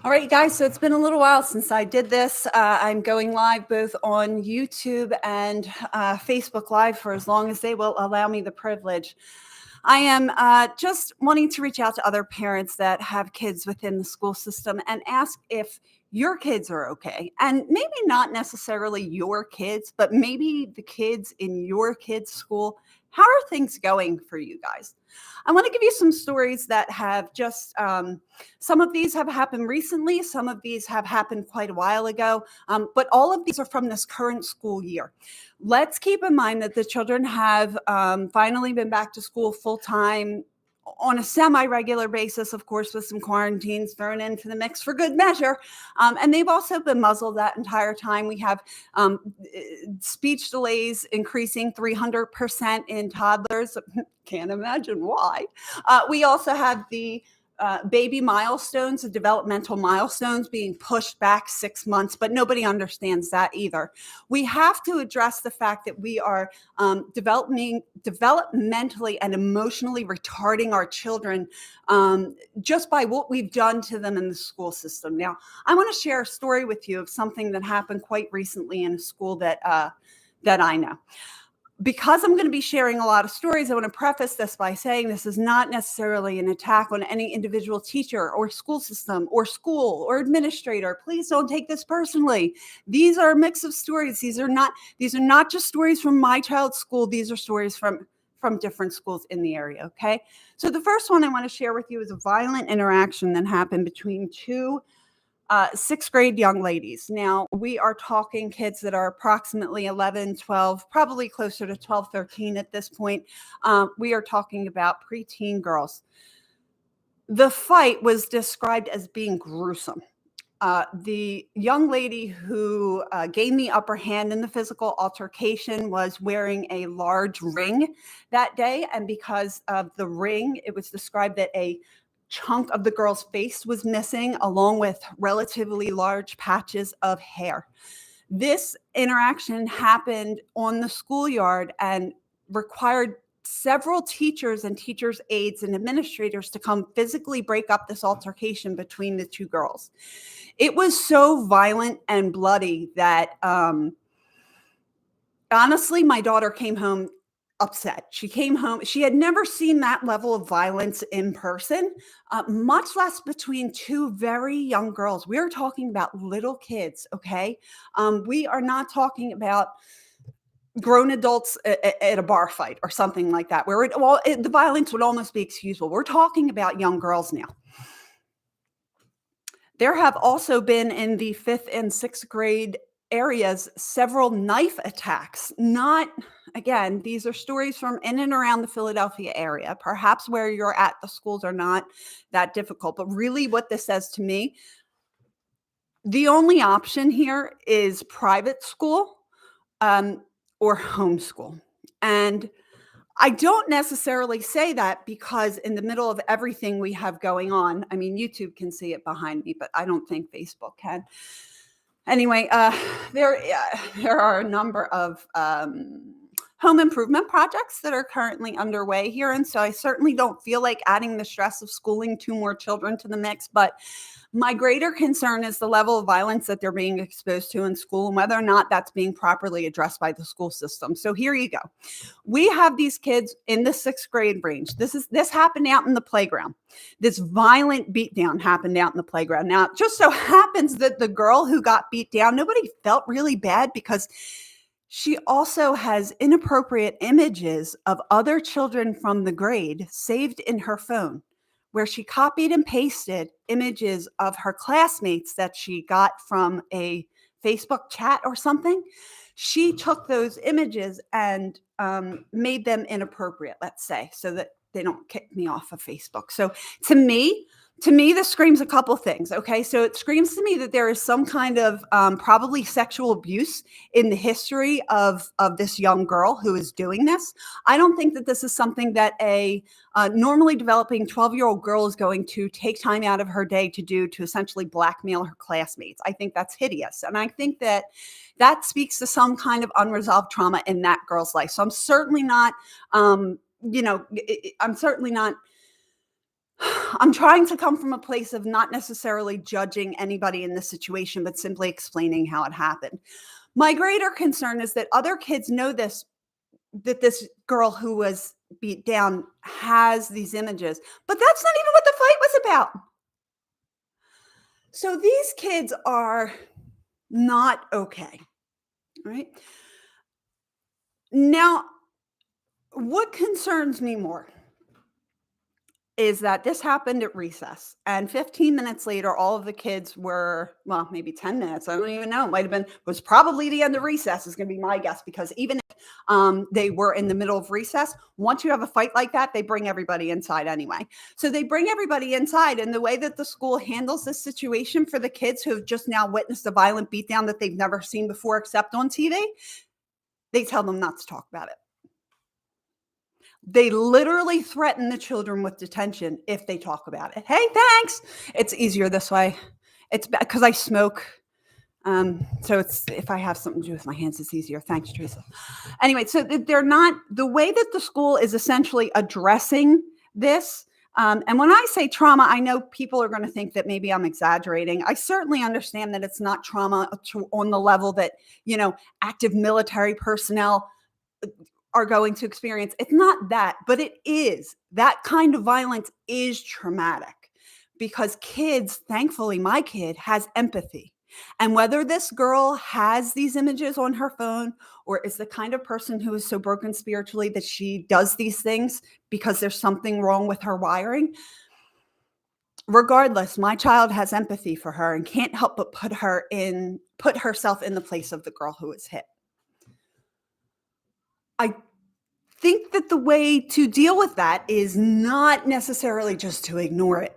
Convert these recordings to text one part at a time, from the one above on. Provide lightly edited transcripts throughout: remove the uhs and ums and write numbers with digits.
All right, you guys, so it's been a little while since I did this. I'm going live both on YouTube and Facebook Live for as long as they will allow me the privilege. I am just wanting to reach out to other parents that have kids within the school system and ask if your kids are okay. And maybe not necessarily your kids, but maybe the kids in your kids' school. How are things going for you guys? I want to give you some stories that have just, some of these have happened recently, some of these have happened quite a while ago, but all of these are from this current school year. Let's keep in mind that the children have finally been back to school full time on a semi-regular basis, of course, with some quarantines thrown into the mix for good measure. And they've also been muzzled that entire time. We have speech delays increasing 300% in toddlers. Can't imagine why. We also have the baby milestones, the developmental milestones being pushed back 6 months, but nobody understands that either. We have to address the fact that we are developmentally and emotionally retarding our children just by what we've done to them in the school system. Now, I want to share a story with you of something that happened quite recently in a school that I know. Because I'm going to be sharing a lot of stories, I want to preface this by saying this is not necessarily an attack on any individual teacher or school system or school or administrator. Please don't take this personally. These are a mix of stories. These are not just stories from my child's school. These are stories from different schools in the area, okay? So the first one I want to share with you is a violent interaction that happened between two sixth grade young ladies. Now, we are talking kids that are approximately 11, 12, probably closer to 12, 13 at this point. We are talking about preteen girls. The fight was described as being gruesome. The young lady who gained the upper hand in the physical altercation was wearing a large ring that day. And because of the ring, it was described that a chunk of the girl's face was missing, along with relatively large patches of hair. This interaction happened on the schoolyard and required several teachers and teachers' aides and administrators to come physically break up this altercation between the two girls. It was so violent and bloody that honestly, my daughter came home upset. She came home. She had never seen that level of violence in person, much less between two very young girls. We're talking about little kids, okay? We are not talking about grown adults at a bar fight or something like that, where the violence would almost be excusable. We're talking about young girls now. There have also been in the fifth and sixth grade areas several knife attacks. Not, again, these are stories from in and around the Philadelphia area. Perhaps where you're at, the schools are not that difficult. But really, what this says to me, the only option here is private school or homeschool. And I don't necessarily say that because in the middle of everything we have going on, I mean, YouTube can see it behind me, but I don't think Facebook can. Anyway, there are a number of home improvement projects that are currently underway here. And so I certainly don't feel like adding the stress of schooling two more children to the mix. But my greater concern is the level of violence that they're being exposed to in school and whether or not that's being properly addressed by the school system. So here you go. We have these kids in the sixth grade range. This happened out in the playground. This violent beatdown happened out in the playground. Now, it just so happens that the girl who got beat down, nobody felt really bad because she also has inappropriate images of other children from the grade saved in her phone, where she copied and pasted images of her classmates that she got from a Facebook chat or something. She took those images and made them inappropriate, let's say, so that they don't kick me off of Facebook. So to me, this screams a couple things. Okay. So it screams to me that there is some kind of probably sexual abuse in the history of this young girl who is doing this. I don't think that this is something that a normally developing 12-year-old girl is going to take time out of her day to do to essentially blackmail her classmates. I think that's hideous. And I think that that speaks to some kind of unresolved trauma in that girl's life. So I'm certainly not, I'm certainly not I'm trying to come from a place of not necessarily judging anybody in this situation, but simply explaining how it happened. My greater concern is that other kids know this, that this girl who was beat down has these images, but that's not even what the fight was about. So these kids are not okay, right? Now, what concerns me more is that this happened at recess, and 15 minutes later, all of the kids were, well, maybe 10 minutes. I don't even know. It might have been, was probably the end of recess, is going to be my guess, because even if they were in the middle of recess, once you have a fight like that, they bring everybody inside anyway. So they bring everybody inside. And the way that the school handles this situation for the kids who have just now witnessed a violent beatdown that they've never seen before except on TV, they tell them not to talk about it. They literally threaten the children with detention if they talk about it. Hey, thanks. It's easier this way. It's because I smoke. So it's, if I have something to do with my hands, it's easier. Thanks, Teresa. Anyway, so they're not, the way that the school is essentially addressing this. And when I say trauma, I know people are going to think that maybe I'm exaggerating. I certainly understand that it's not trauma on the level that, active military personnel are going to experience. It's not that, but it is. That kind of violence is traumatic because kids, thankfully, my kid has empathy. And whether this girl has these images on her phone or is the kind of person who is so broken spiritually that she does these things because there's something wrong with her wiring, regardless, my child has empathy for her and can't help but put herself in the place of the girl who was hit. I think that the way to deal with that is not necessarily just to ignore it.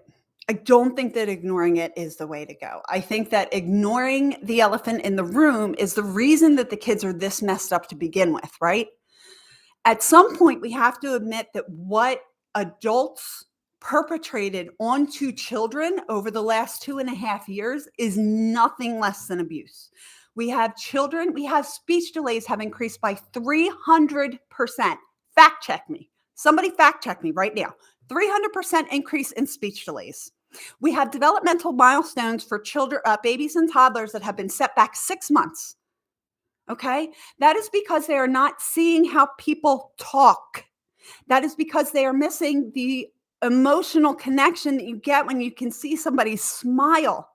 I don't think that ignoring it is the way to go. I think that ignoring the elephant in the room is the reason that the kids are this messed up to begin with, right? At some point, we have to admit that what adults perpetrated onto children over the last 2.5 years is nothing less than abuse. We have children, we have speech delays have increased by 300%. Fact check me. Somebody fact check me right now. 300% increase in speech delays. We have developmental milestones for children, babies and toddlers that have been set back 6 months. Okay? That is because they are not seeing how people talk. That is because they are missing the emotional connection that you get when you can see somebody smile.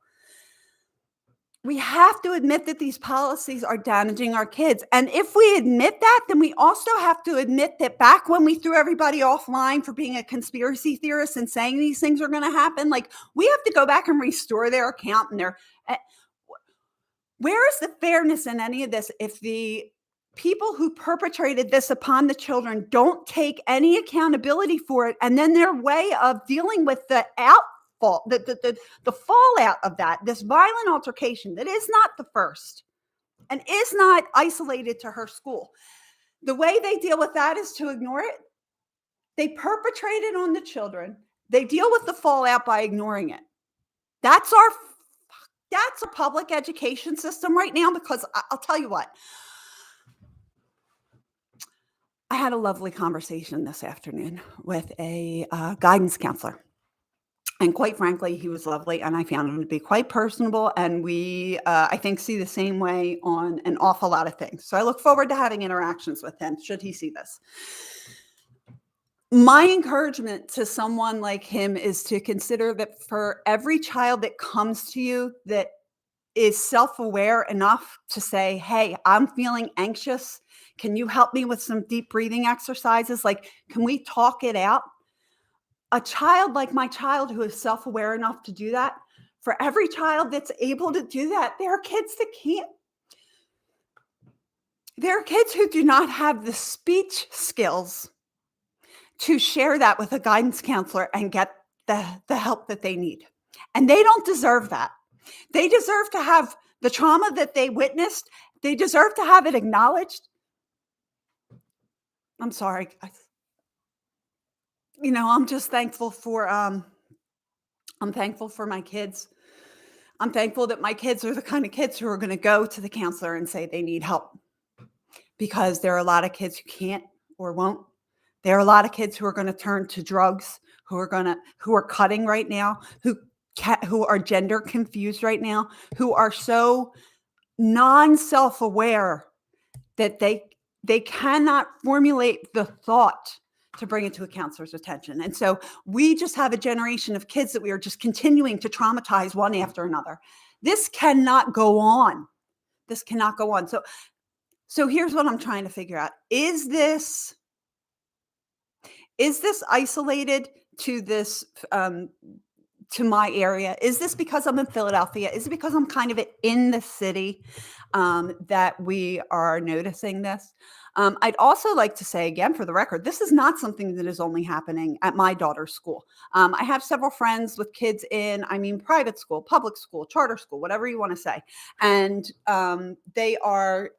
We have to admit that these policies are damaging our kids. And if we admit that, then we also have to admit that back when we threw everybody offline for being a conspiracy theorist and saying these things are going to happen, like we have to go back and restore their account and their, where is the fairness in any of this if the people who perpetrated this upon the children don't take any accountability for it, and then their way of dealing with the the fallout of that, this violent altercation that is not the first and is not isolated to her school. The way they deal with that is to ignore it. They perpetrate it on the children. They deal with the fallout by ignoring it. That's our public education system right now, because I'll tell you what. I had a lovely conversation this afternoon with a guidance counselor. And quite frankly, he was lovely, and I found him to be quite personable, and we, I think, see the same way on an awful lot of things. So I look forward to having interactions with him, should he see this. My encouragement to someone like him is to consider that for every child that comes to you that is self-aware enough to say, hey, I'm feeling anxious. Can you help me with some deep breathing exercises? Like, can we talk it out? A child like my child who is self-aware enough to do that, for every child that's able to do that, there are kids that can't. There are kids who do not have the speech skills to share that with a guidance counselor and get the help that they need. And they don't deserve that. They deserve to have the trauma that they witnessed. They deserve to have it acknowledged. I'm sorry, guys. I'm just thankful for, I'm thankful for my kids. I'm thankful that my kids are the kind of kids who are going to go to the counselor and say they need help, because there are a lot of kids who can't or won't. There are a lot of kids who are going to turn to drugs, who are cutting right now, who are gender confused right now, who are so non-self-aware that they cannot formulate the thought to bring it to a counselor's attention. And so we just have a generation of kids that we are just continuing to traumatize one after another. This cannot go on. This cannot go on. So here's what I'm trying to figure out. Is this isolated to this to my area? Is this because I'm in Philadelphia? Is it because I'm kind of in the city that we are noticing this? I'd also like to say again, for the record, this is not something that is only happening at my daughter's school. I have several friends with kids in, private school, public school, charter school, whatever you want to say. And they are,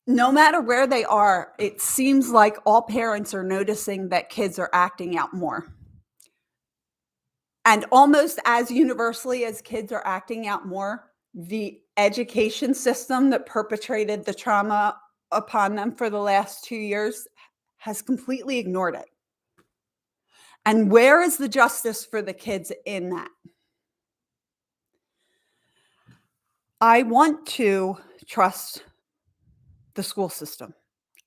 no matter where they are, it seems like all parents are noticing that kids are acting out more. And almost as universally as kids are acting out more, the education system that perpetrated the trauma upon them for the last 2 years has completely ignored it. And where is the justice for the kids in that? I want to trust the school system.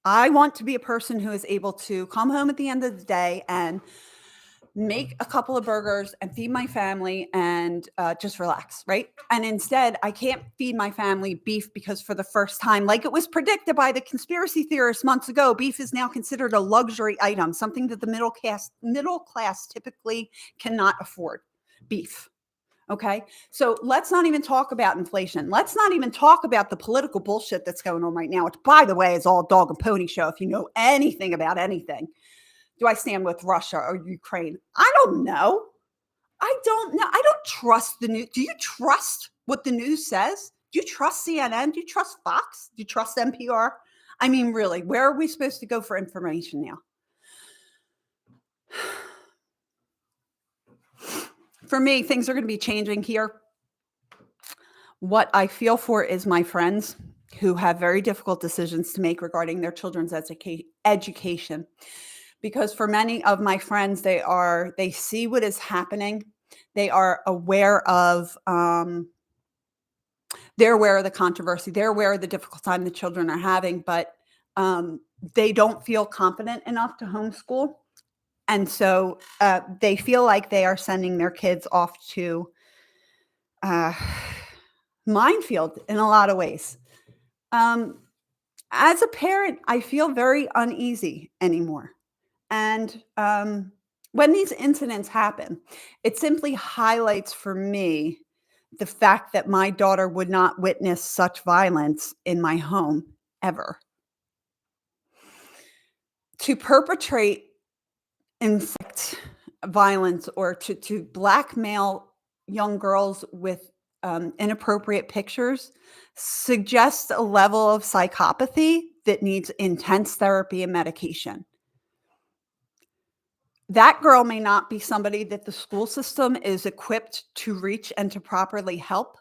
I want to be a person who is able to come home at the end of the day and make a couple of burgers and feed my family and just relax, right? And instead, I can't feed my family beef because for the first time, like it was predicted by the conspiracy theorists months ago, beef is now considered a luxury item, something that the middle class typically cannot afford. Beef. Okay. So let's not even talk about inflation. Let's not even talk about the political bullshit that's going on right now, which, by the way, is all dog and pony show if you know anything about anything. Do I stand with Russia or Ukraine? I don't know. I don't know. I don't trust the news. Do you trust what the news says? Do you trust CNN? Do you trust Fox? Do you trust NPR? Really, where are we supposed to go for information now? For me, things are going to be changing here. What I feel for is my friends who have very difficult decisions to make regarding their children's education. Because for many of my friends, they see what is happening. They are aware of, they're aware of the controversy. They're aware of the difficult time the children are having, but they don't feel confident enough to homeschool. And so they feel like they are sending their kids off to minefield in a lot of ways. As a parent, I feel very uneasy anymore. And when these incidents happen, it simply highlights for me the fact that my daughter would not witness such violence in my home ever. To perpetrate inflict violence or to blackmail young girls with inappropriate pictures suggests a level of psychopathy that needs intense therapy and medication. That girl may not be somebody that the school system is equipped to reach and to properly help,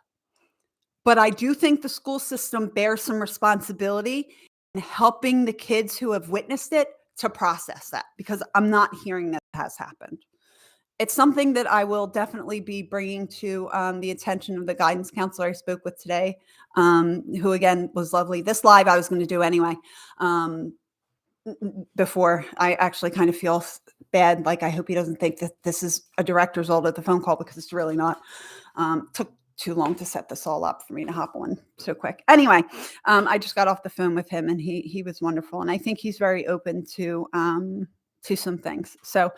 but I do think the school system bears some responsibility in helping the kids who have witnessed it to process that, because I'm not hearing that has happened. It's something that I will definitely be bringing to the attention of the guidance counselor I spoke with today, who again was lovely. This live I was going to do anyway. Before I actually kind of feel bad. Like, I hope he doesn't think that this is a direct result of the phone call, because it's really not. Took too long to set this all up for me to hop on so quick. Anyway, I just got off the phone with him and he was wonderful. And I think he's very open to some things. So,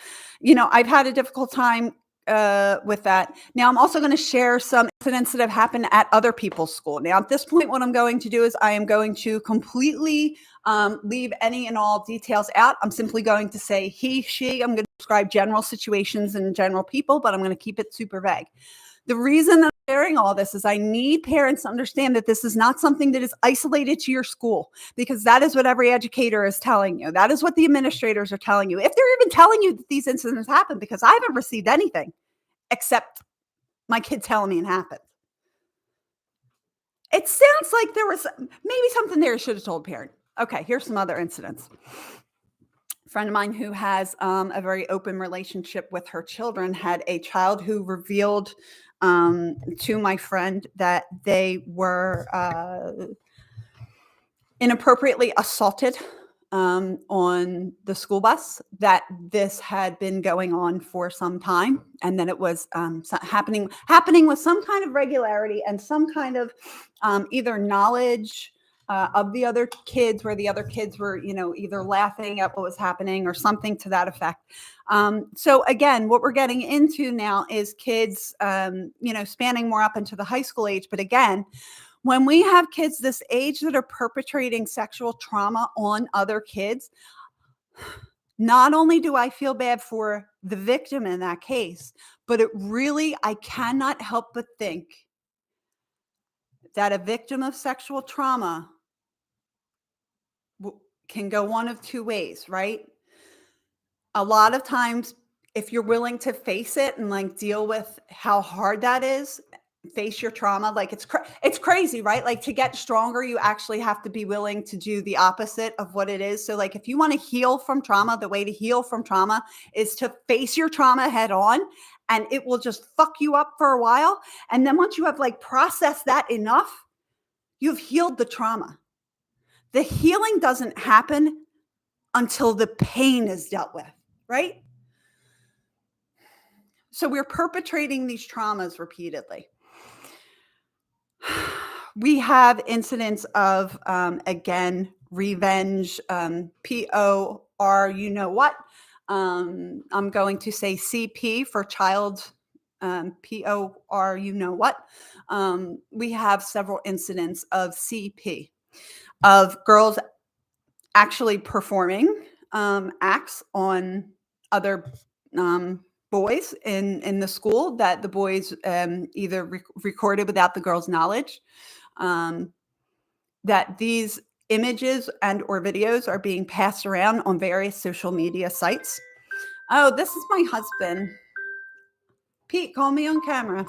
I've had a difficult time with that. Now, I'm also going to share some incidents that have happened at other people's school. Now, at this point, what I'm going to do is I am going to completely leave any and all details out. I'm simply going to say he, she. I'm going to describe general situations and general people, but I'm going to keep it super vague. The reason that I'm sharing all this is I need parents to understand that this is not something that is isolated to your school, because that is what every educator is telling you. That is what the administrators are telling you. If they're even telling you that these incidents happen, because I haven't received anything except my kid telling me it happened. It sounds like there was maybe something there I should have told parent. Okay, here's some other incidents. friend of mine who has a very open relationship with her children had a child who revealed to my friend that they were inappropriately assaulted on the school bus, that this had been going on for some time, and that it was happening with some kind of regularity and some kind of either knowledge of the other kids, where the other kids were, either laughing at what was happening or something to that effect. So again, what we're getting into now is kids, spanning more up into the high school age. But again, when we have kids this age that are perpetrating sexual trauma on other kids, not only do I feel bad for the victim in that case, but I cannot help but think that a victim of sexual trauma can go one of two ways, right? A lot of times, if you're willing to face it and deal with how hard that is, face your trauma, it's crazy, right? Like, to get stronger, you actually have to be willing to do the opposite of what it is. So if you want to heal from trauma, the way to heal from trauma is to face your trauma head on, and it will just fuck you up for a while. And then once you have processed that enough, you've healed the trauma. The healing doesn't happen until the pain is dealt with, right? So we're perpetrating these traumas repeatedly. We have incidents of, again, revenge, POR, you know what? I'm going to say CP for child, POR, you know what? We have several incidents of CP, of girls actually performing acts on other boys in the school that the boys either recorded without the girls' knowledge. That these images and or videos are being passed around on various social media sites. Oh, this is my husband. Pete, call me on camera.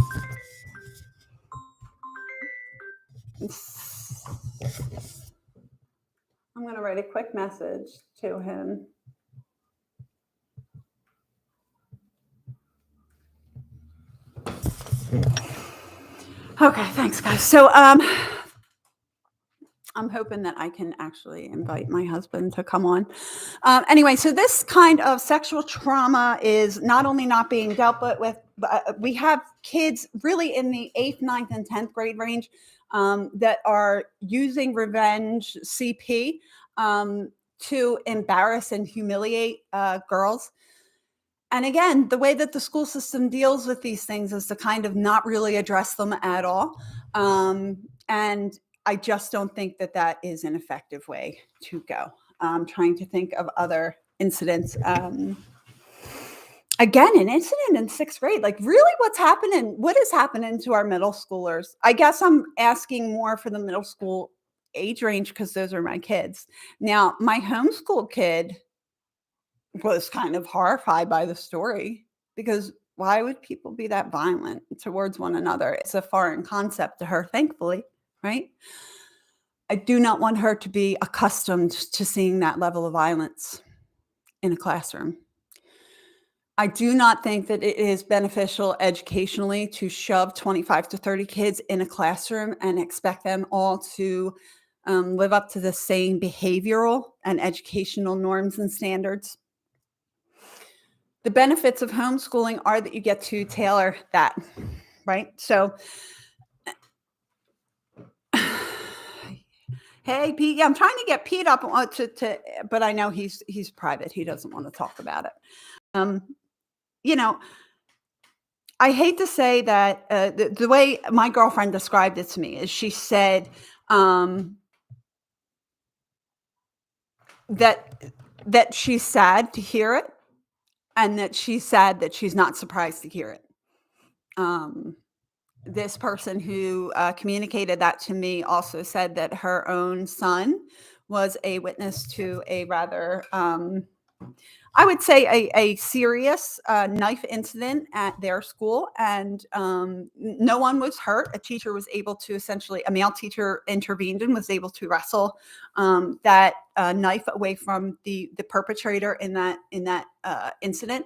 I'm going to write a quick message to him. Okay, thanks, guys. So I'm hoping that I can actually invite my husband to come on. Anyway, so this kind of sexual trauma is not only not being dealt with, but we have kids really in the 8th, 9th, and 10th grade range that are using revenge CP to embarrass and humiliate girls. And again, the way that the school system deals with these things is to kind of not really address them at all. And I just don't think that that is an effective way to go. I'm trying to think of other incidents. Again, an incident in 6th grade, really what is happening to our middle schoolers? I guess I'm asking more for the middle school age range because those are my kids. Now, my homeschool kid was kind of horrified by the story, because why would people be that violent towards one another? It's a foreign concept to her, thankfully, right? I do not want her to be accustomed to seeing that level of violence in a classroom. I do not think that it is beneficial educationally to shove 25 to 30 kids in a classroom and expect them all to live up to the same behavioral and educational norms and standards. The benefits of homeschooling are that you get to tailor that, right? So, hey, Pete, yeah, I'm trying to get Pete up but I know he's private. He doesn't want to talk about it. I hate to say that the way my girlfriend described it to me is she said that she's sad to hear it, and that she's sad that she's not surprised to hear it. This person who communicated that to me also said that her own son was a witness to a rather I would say a serious knife incident at their school, and no one was hurt. A teacher was able to essentially, a male teacher intervened and was able to wrestle that knife away from the perpetrator in that incident.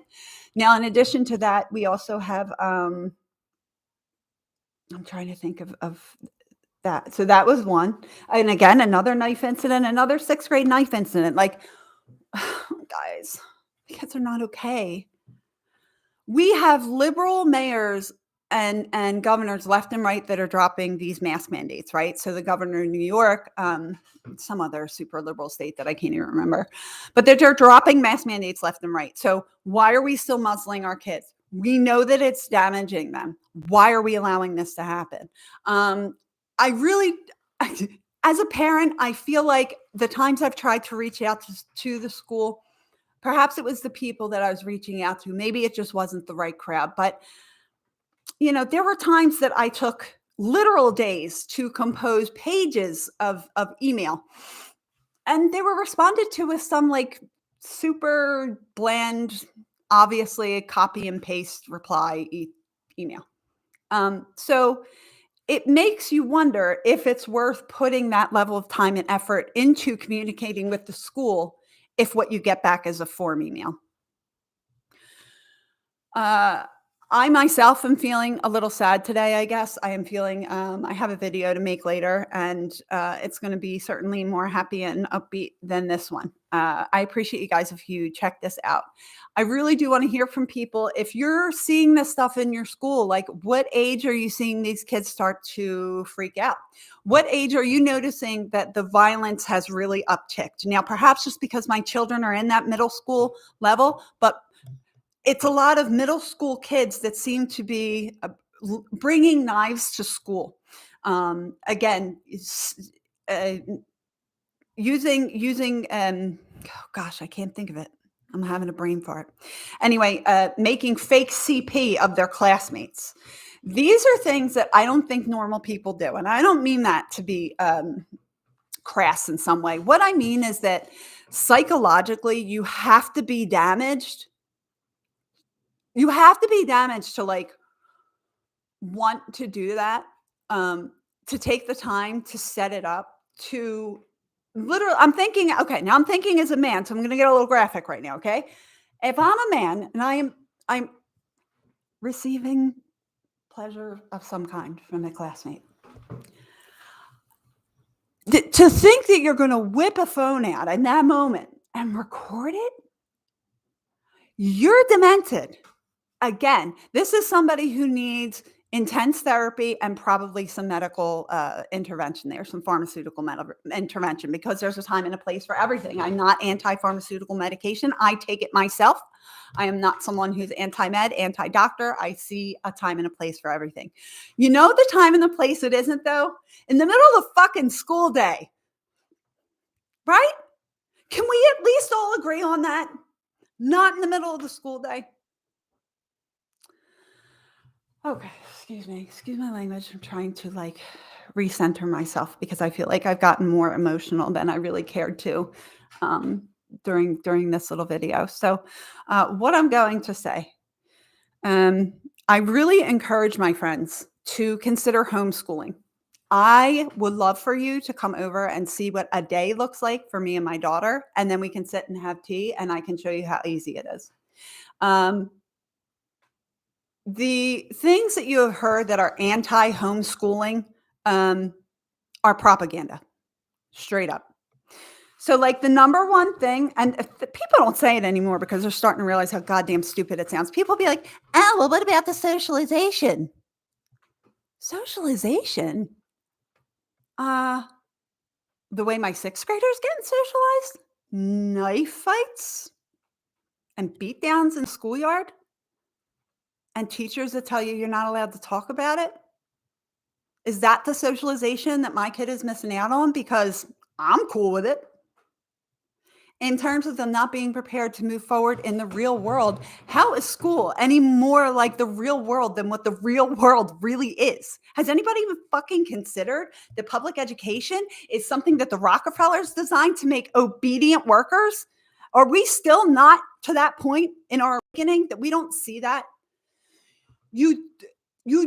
Now, in addition to that, we also have. I'm trying to think of that. So that was one, and again, another knife incident, another sixth grade knife incident. Like, guys, kids are not okay. We have liberal mayors and governors left and right that are dropping these mask mandates, right? So the governor in New York, some other super liberal state that I can't even remember, but they're dropping mask mandates left and right. So why are we still muzzling our kids? We know that it's damaging them. Why are we allowing this to happen? I really, as a parent, I feel like the times I've tried to reach out to the school, perhaps it was the people that I was reaching out to. Maybe it just wasn't the right crowd. But, there were times that I took literal days to compose pages of email. And they were responded to with some like super bland, obviously a copy and paste reply email. So it makes you wonder if it's worth putting that level of time and effort into communicating with the school if what you get back is a form email. I myself am feeling a little sad today, I guess. I am feeling, I have a video to make later, and it's going to be certainly more happy and upbeat than this one. I appreciate you guys if you check this out. I really do want to hear from people. If you're seeing this stuff in your school, like what age are you seeing these kids start to freak out? What age are you noticing that the violence has really upticked? Now, perhaps just because my children are in that middle school level, but it's a lot of middle school kids that seem to be bringing knives to school. Again, using oh gosh, I can't think of it. I'm having a brain fart. Anyway, making fake CP of their classmates. These are things that I don't think normal people do, and I don't mean that to be crass in some way. What I mean is that psychologically, you have to be damaged. You have to be damaged to like want to do that, to take the time to set it up, to literally, I'm thinking, okay, now I'm thinking as a man, so I'm going to get a little graphic right now. Okay. If I'm a man and I'm receiving pleasure of some kind from a classmate, to think that you're going to whip a phone out in that moment and record it, you're demented. Again, this is somebody who needs intense therapy and probably some medical intervention there, some pharmaceutical intervention, because there's a time and a place for everything. I'm not anti-pharmaceutical medication. I take it myself. I am not someone who's anti-med, anti-doctor. I see a time and a place for everything. You know the time and the place it isn't, though? In the middle of the fucking school day, right? Can we at least all agree on that? Not in the middle of the school day. Okay, excuse me. Excuse my language. I'm trying to like recenter myself because I feel like I've gotten more emotional than I really cared to during this little video. So, what I'm going to say, I really encourage my friends to consider homeschooling. I would love for you to come over and see what a day looks like for me and my daughter, and then we can sit and have tea, and I can show you how easy it is. The things that you have heard that are anti-homeschooling are propaganda, straight up. So, like the number one thing, and people don't say it anymore because they're starting to realize how goddamn stupid it sounds. People be like, "Oh, well, what about the socialization?" Socialization? The way my sixth graders getting socialized? Knife fights and beatdowns in the schoolyard? And teachers that tell you you're not allowed to talk about it? Is that the socialization that my kid is missing out on? Because I'm cool with it. In terms of them not being prepared to move forward in the real world, how is school any more like the real world than what the real world really is? Has anybody even fucking considered that public education is something that the Rockefellers designed to make obedient workers? Are we still not to that point in our beginning that we don't see that? You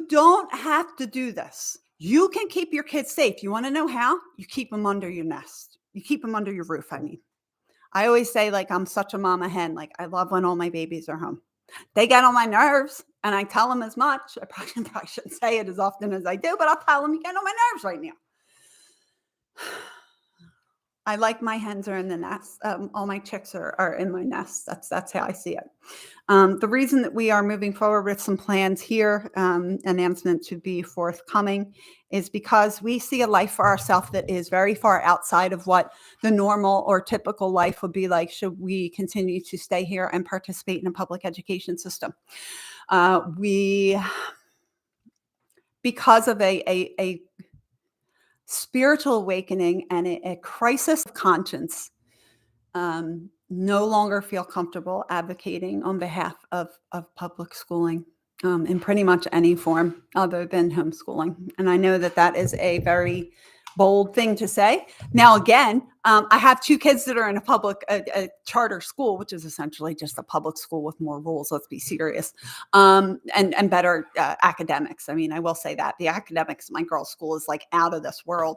don't have to do this. You can keep your kids safe. You want to know how? You keep them under your nest. You keep them under your roof, I mean. I always say, like, I'm such a mama hen. Like, I love when all my babies are home. They get on my nerves, and I tell them as much. I probably shouldn't say it as often as I do, but I'll tell them, you get on my nerves right now. I like my hens are in the nest. All my chicks are in my nest. That's how I see it. The reason that we are moving forward with some plans here, announcement to be forthcoming, is because we see a life for ourselves that is very far outside of what the normal or typical life would be like should we continue to stay here and participate in a public education system. Because of a spiritual awakening and a crisis of conscience, no longer feel comfortable advocating on behalf of public schooling in pretty much any form other than homeschooling. And I know that that is a very bold thing to say. Now, again, I have two kids that are in a charter school, which is essentially just a public school with more rules. Let's be serious, and better academics. I mean, I will say that the academics at my girls' school is like out of this world.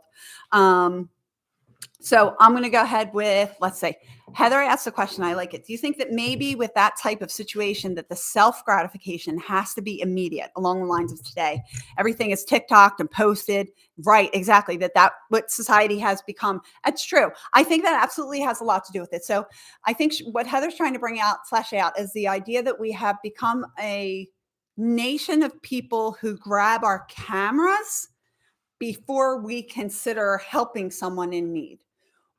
So I'm going to go ahead with, let's say, Heather asked the question, I like it. Do you think that maybe with that type of situation that the self-gratification has to be immediate along the lines of today? Everything is TikToked and posted. Right, exactly. That what society has become. That's true. I think that absolutely has a lot to do with it. So I think what Heather's trying to flesh out is the idea that we have become a nation of people who grab our cameras before we consider helping someone in need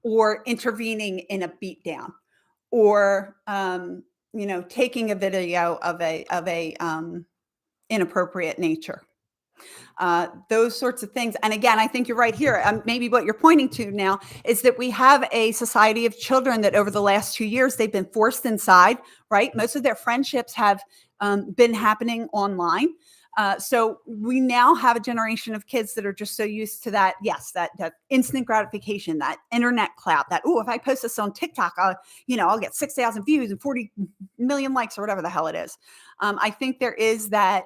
or intervening in a beatdown or taking a video of a inappropriate nature. Those sorts of things. And again, I think you're right here. Maybe what you're pointing to now is that we have a society of children that over the last 2 years, they've been forced inside, right? Most of their friendships have been happening online. So we now have a generation of kids that are just so used to that. Yes, that instant gratification, that internet clout, that, if I post this on TikTok, I'll get 6,000 views and 40 million likes or whatever the hell it is. I think there is that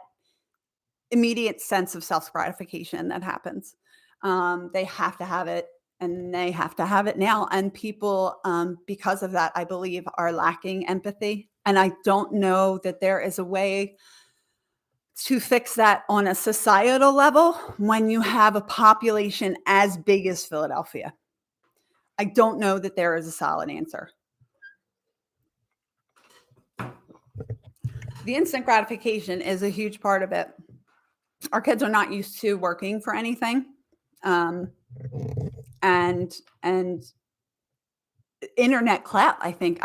immediate sense of self-gratification that happens. They have to have it and they have to have it now. And people, because of that, I believe are lacking empathy. And I don't know that there is a way to fix that on a societal level when you have a population as big as Philadelphia. I don't know that there is a solid answer. The instant gratification is a huge part of it. Our kids are not used to working for anything. And internet clout, I think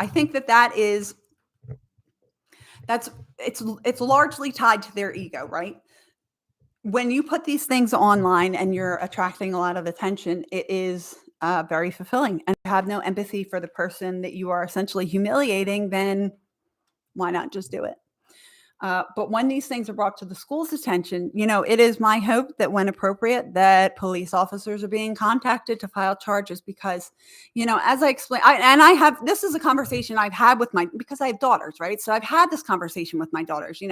it's largely tied to their ego, right? When you put these things online and you're attracting a lot of attention, it is very fulfilling. And if you have no empathy for the person that you are essentially humiliating, then why not just do it? But when these things are brought to the school's attention, it is my hope that when appropriate, that police officers are being contacted to file charges because, as I explained, this is a conversation I've had because I have daughters, right? So I've had this conversation with my daughters.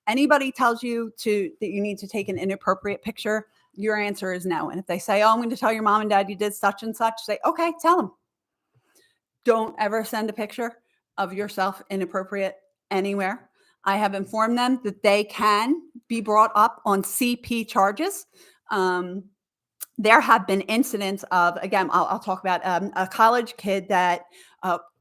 Anybody tells you that you need to take an inappropriate picture, your answer is no. And if they say, I'm going to tell your mom and dad you did such and such, say, okay, tell them. Don't ever send a picture of yourself inappropriate anywhere. I have informed them that they can be brought up on CP charges. There have been incidents of, again, I'll talk about a college kid that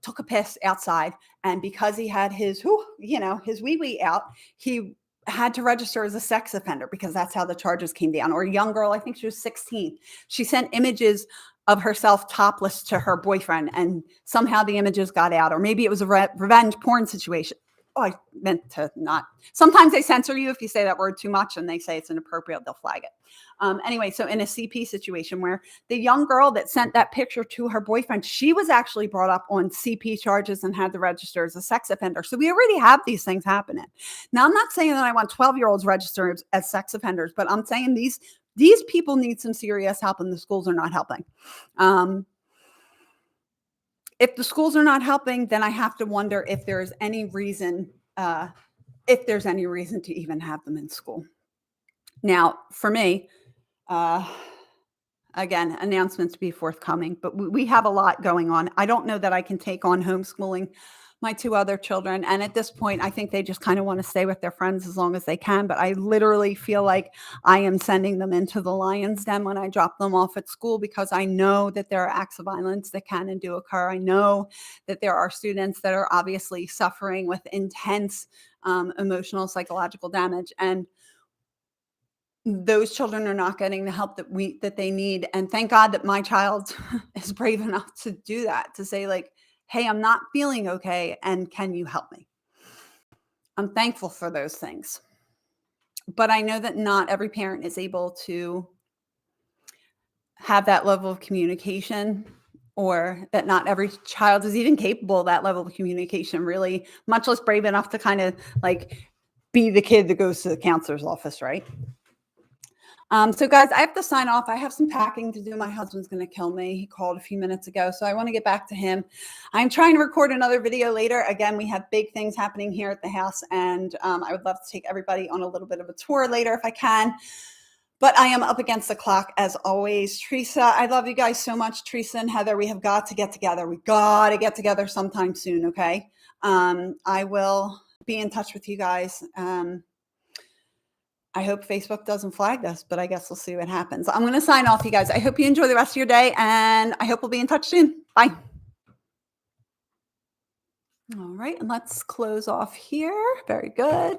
took a piss outside, and because he had his wee-wee out, he had to register as a sex offender because that's how the charges came down. Or a young girl, I think she was 16. She sent images of herself topless to her boyfriend, and somehow the images got out. Or maybe it was a revenge porn situation. I meant to not. Sometimes they censor you if you say that word too much and they say it's inappropriate, they'll flag it. Anyway, so in a CP situation where the young girl that sent that picture to her boyfriend, she was actually brought up on CP charges and had to register as a sex offender. So we already have these things happening. Now, I'm not saying that I want 12-year-olds registered as sex offenders, but I'm saying these people need some serious help and the schools are not helping. If the schools are not helping, then I have to wonder if there's any reason, to even have them in school. Now, for me, uh, again, announcements to be forthcoming, but we have a lot going on. I don't know that I can take on homeschooling my 2 other children, and at this point, I think they just kinda wanna stay with their friends as long as they can, but I literally feel like I am sending them into the lion's den when I drop them off at school because I know that there are acts of violence that can and do occur. I know that there are students that are obviously suffering with intense, emotional, psychological damage, and those children are not getting the help that they need, and thank God that my child is brave enough to do that, to say like, "Hey, I'm not feeling okay, and can you help me?" I'm thankful for those things, but I know that not every parent is able to have that level of communication, or that not every child is even capable of that level of communication, really, much less brave enough to kinda, like, be the kid that goes to the counselor's office, right? So guys, I have to sign off. I have some packing to do. My husband's going to kill me. He called a few minutes ago, so I want to get back to him. I'm trying to record another video later. Again, we have big things happening here at the house, and I would love to take everybody on a little bit of a tour later if I can. But I am up against the clock as always. Teresa, I love you guys so much. Teresa and Heather, we have got to get together. We got to get together sometime soon, okay? I will be in touch with you guys. I hope Facebook doesn't flag us, but I guess we'll see what happens. I'm going to sign off, you guys. I hope you enjoy the rest of your day, and I hope we'll be in touch soon. Bye. All right, and let's close off here. Very good.